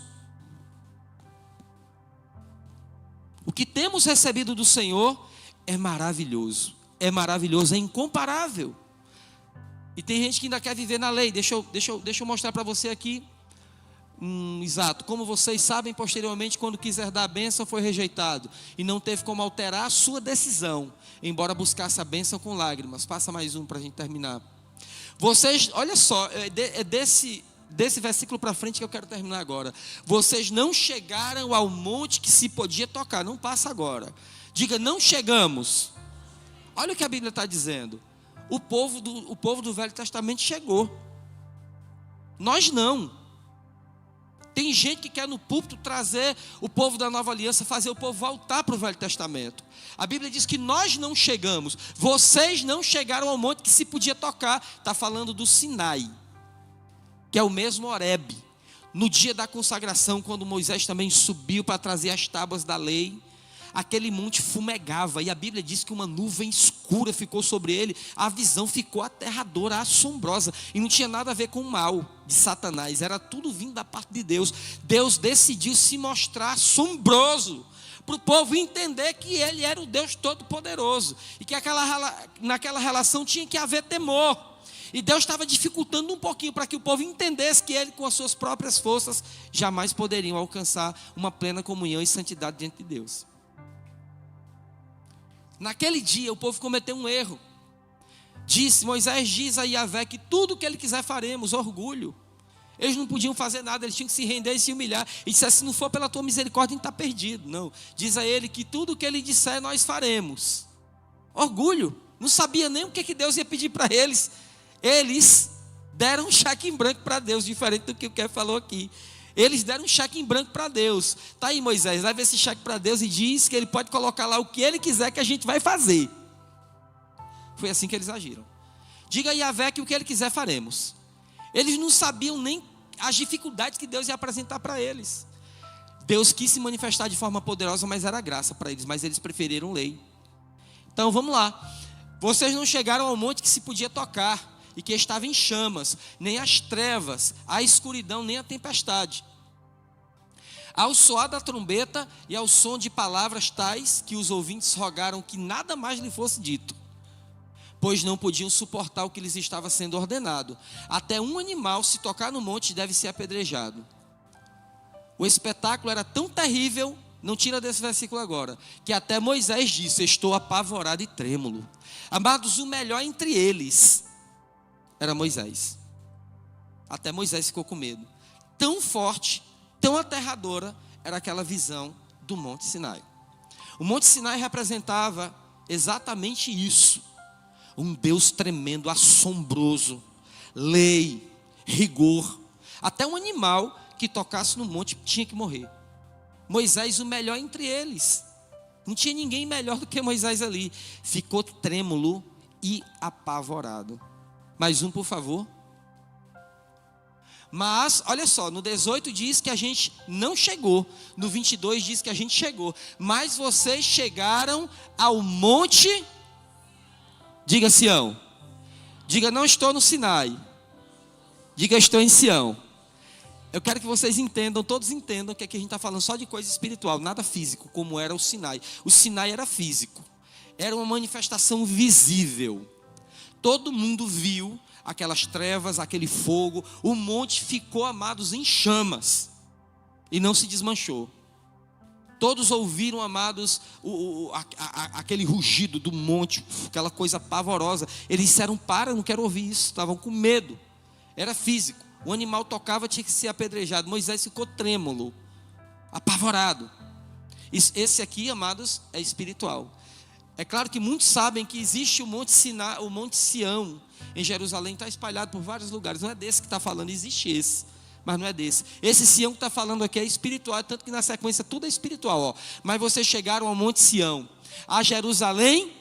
O que temos recebido do Senhor é maravilhoso. É maravilhoso, é incomparável. E tem gente que ainda quer viver na lei. Deixa eu mostrar para você aqui. Exato, como vocês sabem, posteriormente, quando quiser dar a bênção, foi rejeitado e não teve como alterar a sua decisão, embora buscasse a bênção com lágrimas. Passa mais um para a gente terminar. Vocês, olha só, é desse versículo para frente que eu quero terminar agora. Vocês não chegaram ao monte que se podia tocar. Não passa agora. Diga, não chegamos. Olha o que a Bíblia está dizendo. O povo do Velho Testamento chegou. Nós não. Tem gente que quer no púlpito trazer o povo da Nova Aliança, fazer o povo voltar para o Velho Testamento. A Bíblia diz que nós não chegamos. Vocês não chegaram ao monte que se podia tocar. Está falando do Sinai, que é o mesmo Horebe. No dia da consagração, quando Moisés também subiu para trazer as tábuas da lei, aquele monte fumegava, e a Bíblia diz que uma nuvem escura ficou sobre ele, a visão ficou aterradora, assombrosa, e não tinha nada a ver com o mal de Satanás, era tudo vindo da parte de Deus. Deus decidiu se mostrar assombroso, para o povo entender que ele era o Deus Todo-Poderoso, e que naquela relação tinha que haver temor, e Deus estava dificultando um pouquinho, para que o povo entendesse que ele, com as suas próprias forças, jamais poderiam alcançar uma plena comunhão e santidade diante de Deus. Naquele dia o povo cometeu um erro. Moisés diz a Yahvé que tudo o que ele quiser faremos, orgulho. Eles não podiam fazer nada, eles tinham que se render e se humilhar. E dissesse: se não for pela tua misericórdia, a gente está perdido. Não, diz a ele que tudo o que ele disser nós faremos. Orgulho, não sabia nem o que Deus ia pedir para eles. Eles deram um cheque em branco para Deus, diferente do que o Kevin falou aqui. Eles deram um cheque em branco para Deus. Está aí, Moisés, leva esse cheque para Deus e diz que ele pode colocar lá o que ele quiser que a gente vai fazer. Foi assim que eles agiram. Diga a Yahvé que o que ele quiser faremos. Eles não sabiam nem as dificuldades que Deus ia apresentar para eles. Deus quis se manifestar de forma poderosa, mas era graça para eles, mas eles preferiram lei. Então vamos lá. Vocês não chegaram ao monte que se podia tocar e que estava em chamas, nem as trevas, a escuridão, nem a tempestade. Ao soar da trombeta e ao som de palavras tais que os ouvintes rogaram que nada mais lhe fosse dito, pois não podiam suportar o que lhes estava sendo ordenado. Até um animal, se tocar no monte, deve ser apedrejado. O espetáculo era tão terrível, não tira desse versículo agora, que até Moisés disse: estou apavorado e trêmulo. Amados, o melhor entre eles era Moisés. Até Moisés ficou com medo. Tão forte, tão aterradora era aquela visão do Monte Sinai. O Monte Sinai representava exatamente isso. Um Deus tremendo, assombroso, lei, rigor. Até um animal que tocasse no monte tinha que morrer. Moisés, o melhor entre eles. Não tinha ninguém melhor do que Moisés ali. Ficou trêmulo e apavorado. Mais um, por favor. Mas, olha só, no 18 diz que a gente não chegou. No 22 diz que a gente chegou. Mas vocês chegaram ao monte. Diga Sião. Diga: não estou no Sinai. Diga: estou em Sião. Eu quero que vocês entendam, todos entendam que aqui a gente está falando só de coisa espiritual, nada físico, como era o Sinai. O Sinai era físico. Era uma manifestação visível. Todo mundo viu aquelas trevas, aquele fogo. O monte ficou, amados, em chamas. E não se desmanchou. Todos ouviram, amados, aquele rugido do monte, aquela coisa pavorosa. Eles disseram: para, não quero ouvir isso. Estavam com medo. Era físico. O animal tocava, tinha que ser apedrejado. Moisés ficou trêmulo, apavorado. Esse aqui, amados, é espiritual. É claro que muitos sabem que existe o Monte Sinai, o Monte Sião, em Jerusalém, está espalhado por vários lugares. Não é desse que está falando, existe esse, mas não é desse. Esse Sião que está falando aqui é espiritual, tanto que na sequência tudo é espiritual. Ó. Mas vocês chegaram ao Monte Sião, a Jerusalém,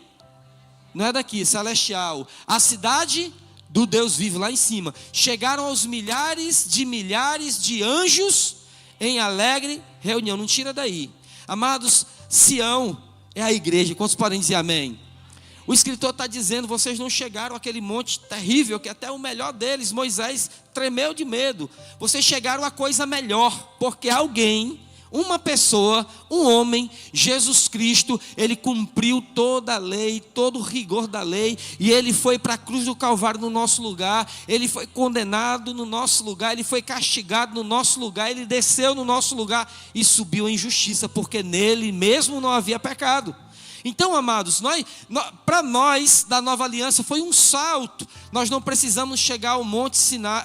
não é daqui, celestial, a cidade do Deus vivo, lá em cima. Chegaram aos milhares de anjos em alegre reunião. Não tira daí. Amados, Sião é a igreja. Quantos podem dizer amém? O escritor está dizendo: vocês não chegaram àquele monte terrível, que até o melhor deles, Moisés, tremeu de medo. Vocês chegaram à coisa melhor, porque alguém, uma pessoa, um homem, Jesus Cristo, ele cumpriu toda a lei, todo o rigor da lei, e ele foi para a cruz do Calvário no nosso lugar, ele foi condenado no nosso lugar, ele foi castigado no nosso lugar, ele desceu no nosso lugar e subiu em justiça, porque nele mesmo não havia pecado. Então, amados, para nós da nova aliança foi um salto. Nós não precisamos chegar ao Monte Sinai,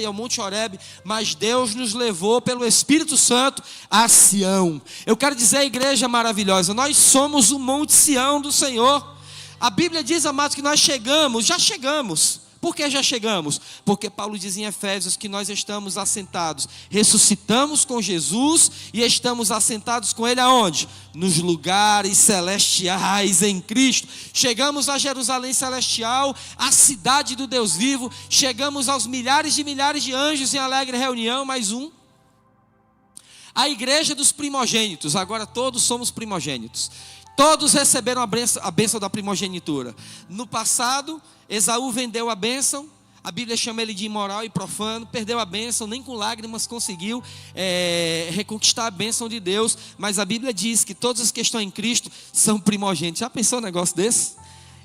ao Monte Horebe, mas Deus nos levou pelo Espírito Santo a Sião. Eu quero dizer à igreja maravilhosa, nós somos o Monte Sião do Senhor. A Bíblia diz, amados, que nós já chegamos. Por que já chegamos? Porque Paulo diz em Efésios que nós estamos assentados, ressuscitamos com Jesus e estamos assentados com Ele aonde? Nos lugares celestiais em Cristo. Chegamos a Jerusalém celestial, a cidade do Deus vivo, chegamos aos milhares de anjos em alegre reunião, mais um. A igreja dos primogênitos, agora todos somos primogênitos. Todos receberam a bênção da primogenitura. No passado, Esaú vendeu a bênção. A Bíblia chama ele de imoral e profano. Perdeu a bênção, nem com lágrimas conseguiu reconquistar a bênção de Deus. Mas a Bíblia diz que todos os que estão em Cristo são primogênitos. Já pensou um negócio desse?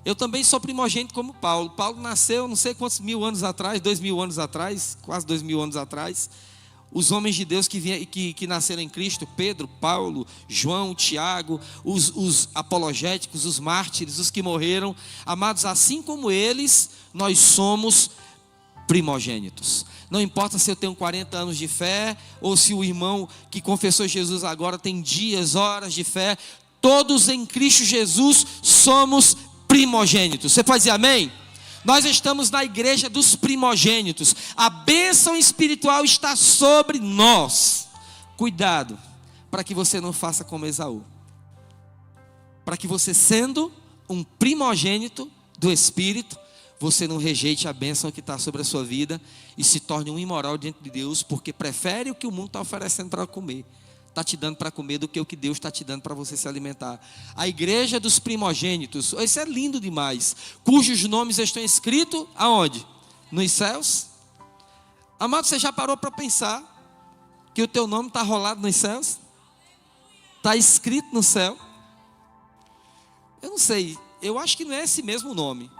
Eu também sou primogênito como Paulo. Paulo nasceu não sei quantos mil anos atrás, 2000 anos atrás, quase 2000 anos atrás. Os homens de Deus que nasceram em Cristo, Pedro, Paulo, João, Tiago, os apologéticos, os mártires, os que morreram, amados, assim como eles, nós somos primogênitos. Não importa se eu tenho 40 anos de fé, ou se o irmão que confessou Jesus agora tem dias, horas de fé, todos em Cristo Jesus somos primogênitos. Você pode dizer amém? Nós estamos na igreja dos primogênitos. A bênção espiritual está sobre nós. Cuidado, para que você não faça como Esaú. Para que você, sendo um primogênito do Espírito, você não rejeite a bênção que está sobre a sua vida e se torne um imoral diante de Deus, porque prefere o que o mundo está oferecendo para comer, está te dando para comer, do que o que Deus está te dando para você se alimentar. A igreja dos primogênitos, isso é lindo demais, cujos nomes estão escritos aonde? Nos céus. Amado, você já parou para pensar que o teu nome está rolado nos céus? Está escrito no céu? Eu não sei, eu acho que não é esse mesmo nome.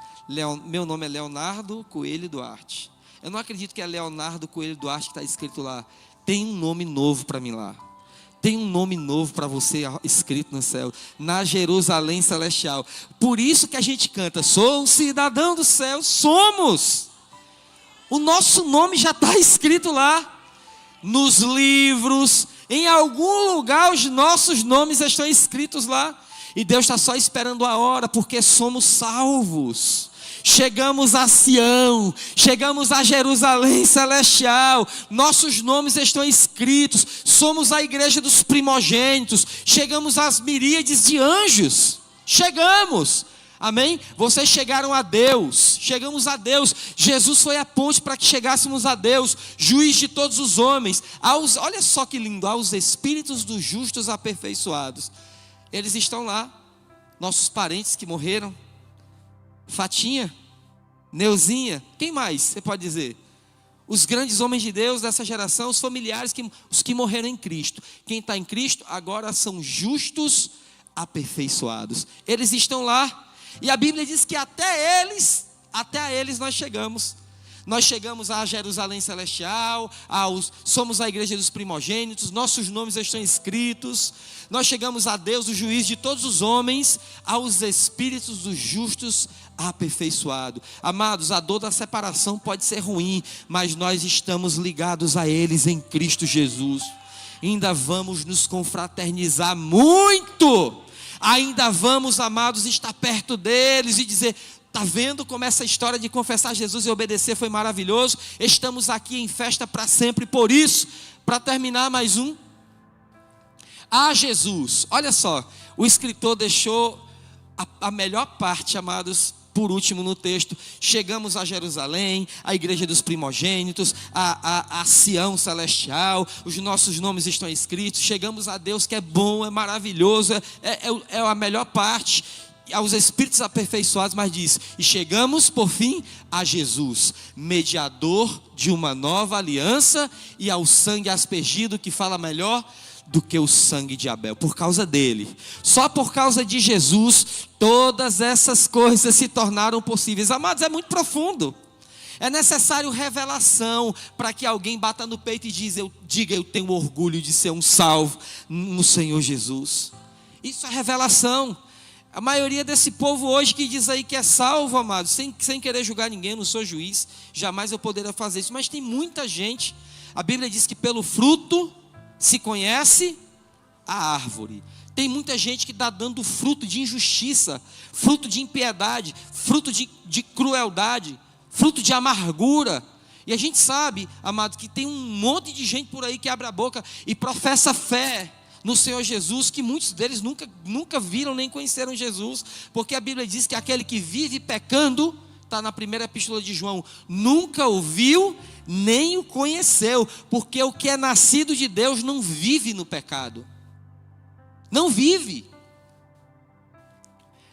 Meu nome é Leonardo Coelho Duarte. Eu não acredito que é Leonardo Coelho Duarte que está escrito lá. Tem um nome novo para mim lá. Tem um nome novo para você escrito no céu, na Jerusalém Celestial. Por isso que a gente canta, sou um cidadão do céu. Somos. O nosso nome já está escrito lá. Nos livros, em algum lugar os nossos nomes estão escritos lá. E Deus está só esperando a hora, porque somos salvos. Chegamos a Sião, chegamos a Jerusalém Celestial, nossos nomes estão escritos, somos a igreja dos primogênitos, chegamos às miríades de anjos, chegamos, amém? Vocês chegaram a Deus, chegamos a Deus, Jesus foi a ponte para que chegássemos a Deus, juiz de todos os homens, olha só que lindo, aos espíritos dos justos aperfeiçoados, eles estão lá, nossos parentes que morreram, Fatinha, Neuzinha, quem mais você pode dizer? Os grandes homens de Deus dessa geração, os familiares, os que morreram em Cristo. Quem está em Cristo agora são justos aperfeiçoados. Eles estão lá, e a Bíblia diz que até a eles nós chegamos. Nós chegamos a Jerusalém Celestial, somos a igreja dos primogênitos, nossos nomes estão escritos. Nós chegamos a Deus, o juiz de todos os homens, aos espíritos dos justos aperfeiçoados. Amados, a dor da separação pode ser ruim, mas nós estamos ligados a eles em Cristo Jesus. Ainda vamos nos confraternizar muito. Ainda vamos, amados, estar perto deles e dizer: está vendo como essa história de confessar Jesus e obedecer foi maravilhoso? Estamos aqui em festa para sempre. Por isso, para terminar mais um, a Jesus. Olha só, o escritor deixou a melhor parte, amados, por último no texto. Chegamos a Jerusalém, a igreja dos primogênitos, a Sião Celestial, os nossos nomes estão escritos. Chegamos a Deus que é bom, é maravilhoso, é a melhor parte, aos espíritos aperfeiçoados, mas diz: e chegamos por fim a Jesus, mediador de uma nova aliança, e ao sangue aspergido, que fala melhor do que o sangue de Abel. Por causa dele, só por causa de Jesus, todas essas coisas se tornaram possíveis. Amados, é muito profundo. É necessário revelação para que alguém bata no peito e diga: eu tenho orgulho de ser um salvo no Senhor Jesus. Isso é revelação. A maioria desse povo hoje que diz aí que é salvo, amados, sem querer julgar ninguém, eu não sou juiz, jamais eu poderia fazer isso, mas tem muita gente. A Bíblia diz que pelo fruto se conhece a árvore. Tem muita gente que está dando fruto de injustiça, fruto de impiedade, fruto de crueldade, fruto de amargura. E a gente sabe, amado, que tem um monte de gente por aí que abre a boca e professa fé no Senhor Jesus, que muitos deles nunca viram nem conheceram Jesus, porque a Bíblia diz que aquele que vive pecando, está na primeira epístola de João, nunca o viu nem o conheceu, porque o que é nascido de Deus não vive no pecado, não vive.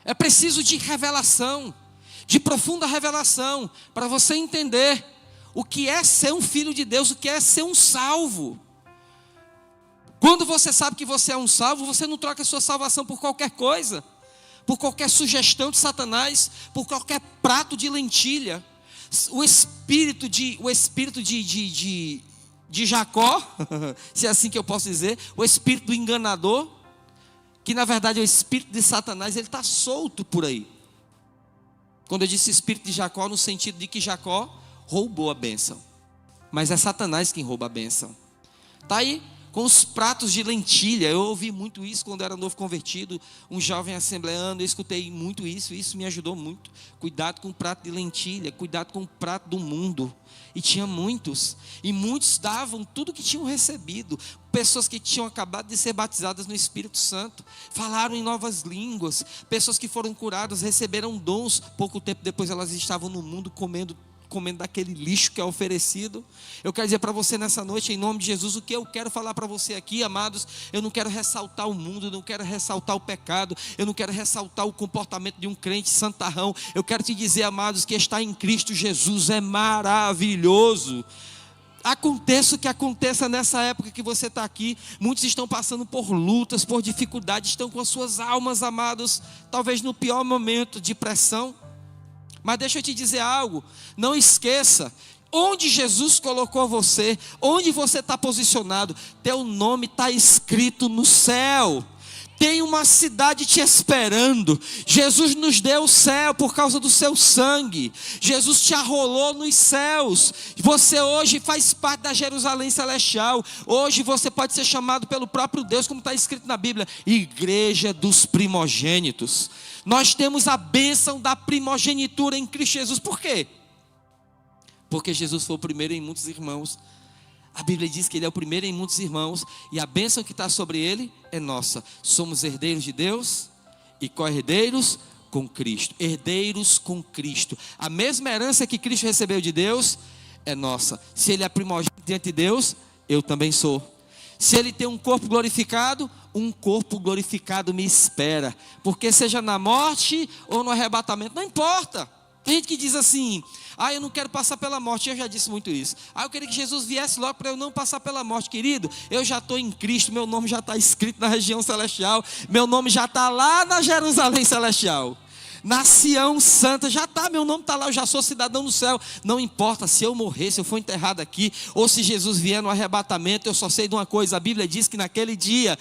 É preciso de revelação, de profunda revelação, para você entender o que é ser um filho de Deus, o que é ser um salvo. Quando você sabe que você é um salvo, você não troca a sua salvação por qualquer coisa, por qualquer sugestão de Satanás, por qualquer prato de lentilha. O espírito de Jacó, se é assim que eu posso dizer, o espírito do enganador, que na verdade é o espírito de Satanás, ele está solto por aí. Quando eu disse espírito de Jacó, no sentido de que Jacó, roubou a bênção. Mas é Satanás quem rouba a bênção. Está aí com os pratos de lentilha. Eu ouvi muito isso quando era novo convertido, um jovem assembleano. Eu escutei muito isso, isso me ajudou muito. Cuidado com o prato de lentilha, cuidado com o prato do mundo. E tinha muitos, e muitos davam tudo que tinham recebido. Pessoas que tinham acabado de ser batizadas no Espírito Santo, falaram em novas línguas. Pessoas que foram curadas, receberam dons. Pouco tempo depois elas estavam no mundo comendo daquele lixo que é oferecido. Eu quero dizer para você nessa noite, em nome de Jesus, o que eu quero falar para você aqui, amados. Eu não quero ressaltar o mundo, eu não quero ressaltar o pecado, eu não quero ressaltar o comportamento de um crente santarrão. Eu quero te dizer, amados, que estar em Cristo Jesus é maravilhoso. Aconteça o que aconteça nessa época que você está aqui, muitos estão passando por lutas, por dificuldades, estão com as suas almas, amados, talvez no pior momento de pressão. Mas deixa eu te dizer algo, não esqueça, onde Jesus colocou você, onde você está posicionado, teu nome está escrito no céu. Tem uma cidade te esperando. Jesus nos deu o céu por causa do seu sangue. Jesus te arrolou nos céus. Você hoje faz parte da Jerusalém celestial. Hoje você pode ser chamado pelo próprio Deus, como está escrito na Bíblia, igreja dos primogênitos. Nós temos a bênção da primogenitura em Cristo Jesus. Por quê? Porque Jesus foi o primeiro em muitos irmãos. A Bíblia diz que Ele é o primeiro em muitos irmãos, e a bênção que está sobre Ele é nossa. Somos herdeiros de Deus e co-herdeiros com Cristo. Herdeiros com Cristo. A mesma herança que Cristo recebeu de Deus é nossa. Se Ele é primogênito diante de Deus, eu também sou. Se Ele tem um corpo glorificado me espera. Porque seja na morte ou no arrebatamento, não importa. Tem gente que diz assim, eu não quero passar pela morte. Eu já disse muito isso. Eu queria que Jesus viesse logo para eu não passar pela morte. Querido, eu já estou em Cristo, meu nome já está escrito na região celestial, meu nome já está lá na Jerusalém celestial, na Sião Santa, já está, meu nome está lá, eu já sou cidadão do céu. Não importa se eu morrer, se eu for enterrado aqui, ou se Jesus vier no arrebatamento. Eu só sei de uma coisa, a Bíblia diz que naquele dia,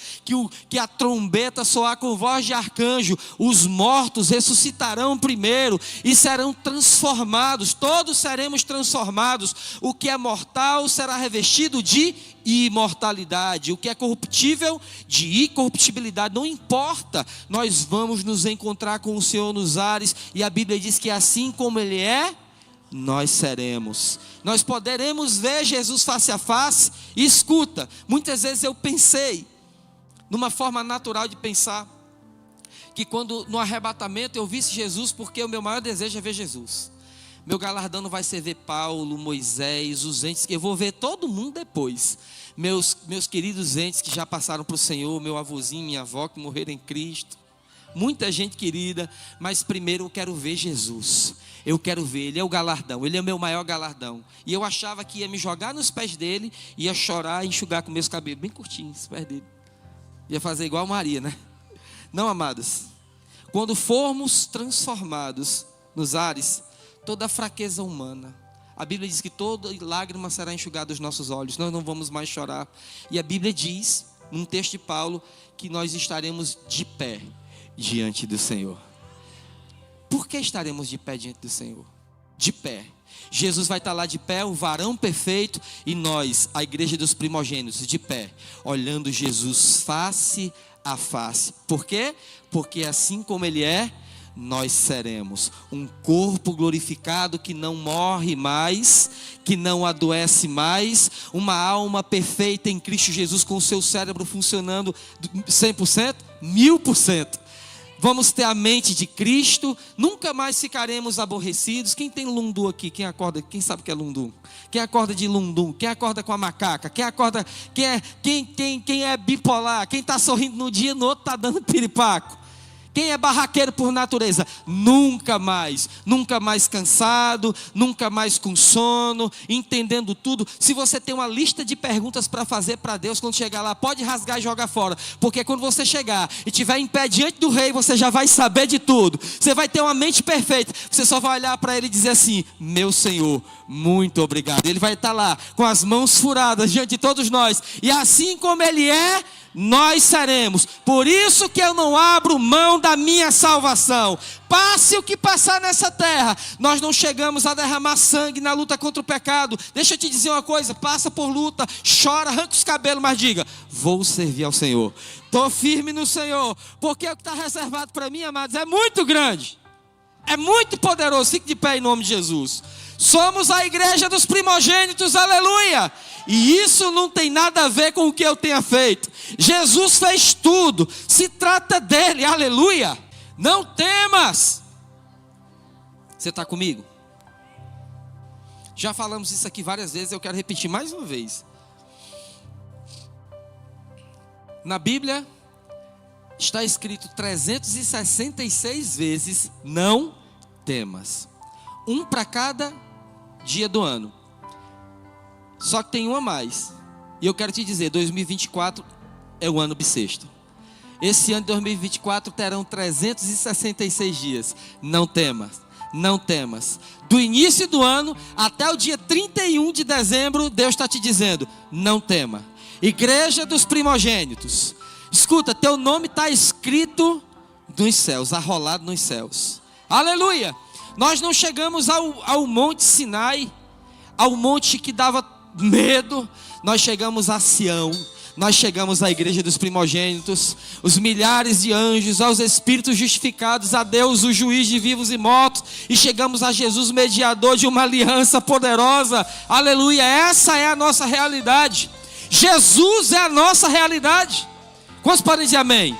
que a trombeta soar com voz de arcanjo, os mortos ressuscitarão primeiro, e serão transformados, todos seremos transformados. O que é mortal será revestido de imortalidade, o que é corruptível de incorruptibilidade. Não importa, nós vamos nos encontrar com o Senhor nos ares, e a Bíblia diz que assim como Ele é, nós seremos. Nós poderemos ver Jesus face a face. E escuta, muitas vezes eu pensei, numa forma natural de pensar, que quando no arrebatamento eu visse Jesus, porque o meu maior desejo é ver Jesus. Meu galardão não vai ser ver Paulo, Moisés, os entes, que eu vou ver todo mundo depois. Meus queridos entes que já passaram para o Senhor, meu avôzinho, minha avó que morreram em Cristo. Muita gente querida, mas primeiro eu quero ver Jesus. Eu quero ver, Ele é o galardão, Ele é o meu maior galardão. E eu achava que ia me jogar nos pés dele, ia chorar e enxugar com meus cabelos, bem curtinhos, os pés dele. Ia fazer igual Maria, né? Não, amados. Quando formos transformados nos ares, toda a fraqueza humana, a Bíblia diz que toda lágrima será enxugada dos nossos olhos. Nós não vamos mais chorar. E a Bíblia diz, num texto de Paulo, que nós estaremos de pé diante do Senhor. Por que estaremos de pé diante do Senhor? De pé. Jesus vai estar lá de pé, o varão perfeito, e nós, a igreja dos primogênitos, de pé, olhando Jesus face a face. Por quê? Porque assim como Ele é, nós seremos um corpo glorificado que não morre mais, que não adoece mais, uma alma perfeita em Cristo Jesus, com o seu cérebro funcionando 100%, 1000%. Vamos ter a mente de Cristo, nunca mais ficaremos aborrecidos. Quem tem lundu aqui? Quem acorda? Quem sabe o que é lundu? Quem acorda de lundu? Quem acorda com a macaca? Quem é bipolar? Quem está sorrindo no dia, no outro está dando piripaco? Quem é barraqueiro por natureza? Nunca mais cansado, nunca mais com sono, entendendo tudo. Se você tem uma lista de perguntas para fazer para Deus, quando chegar lá, pode rasgar e jogar fora. Porque quando você chegar e estiver em pé diante do rei, você já vai saber de tudo. Você vai ter uma mente perfeita. Você só vai olhar para ele e dizer assim: meu Senhor, muito obrigado. Ele vai estar lá com as mãos furadas diante de todos nós. E assim como Ele é, nós seremos. Por isso que eu não abro mão da minha salvação. Passe o que passar nessa terra, nós não chegamos a derramar sangue na luta contra o pecado. Deixa eu te dizer uma coisa, passa por luta, chora, arranca os cabelos, mas diga: vou servir ao Senhor. Estou firme no Senhor, porque o que está reservado para mim, amados, é muito grande. É muito poderoso. Fique de pé em nome de Jesus. Somos a igreja dos primogênitos, aleluia. E isso não tem nada a ver com o que eu tenha feito. Jesus fez tudo, se trata dele, aleluia. Não temas. Você está comigo? Já falamos isso aqui várias vezes, eu quero repetir mais uma vez. Na Bíblia está escrito 366 vezes: não temas. Um para cada dia do ano. Só que tem um a mais. E eu quero te dizer, 2024 é o ano bissexto. Esse ano de 2024 terão 366 dias. Não temas, não temas. Do início do ano até o dia 31 de dezembro, Deus está te dizendo: não tema. Igreja dos primogênitos, escuta, teu nome está escrito nos céus, arrolado nos céus. Aleluia. Nós não chegamos ao Monte Sinai, ao monte que dava medo. Nós chegamos a Sião. Nós chegamos à igreja dos primogênitos, os milhares de anjos, aos espíritos justificados, a Deus, o juiz de vivos e mortos, e chegamos a Jesus, mediador de uma aliança poderosa. Aleluia, essa é a nossa realidade. Jesus é a nossa realidade. Quantos podem dizer amém?